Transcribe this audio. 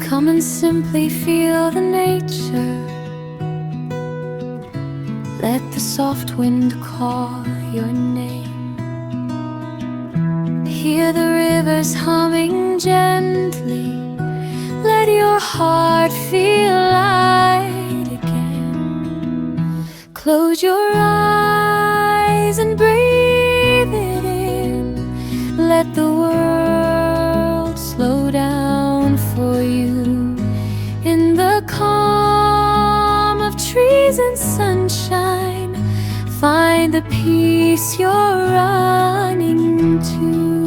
Come and simply feel the nature. Let the soft wind call your name. Hear the rivers humming gently. Let your heart feel light again. Close your eyes and breathe it in. Let the world slow down for you. In the calm of trees and sunshine, find the peace you're running to.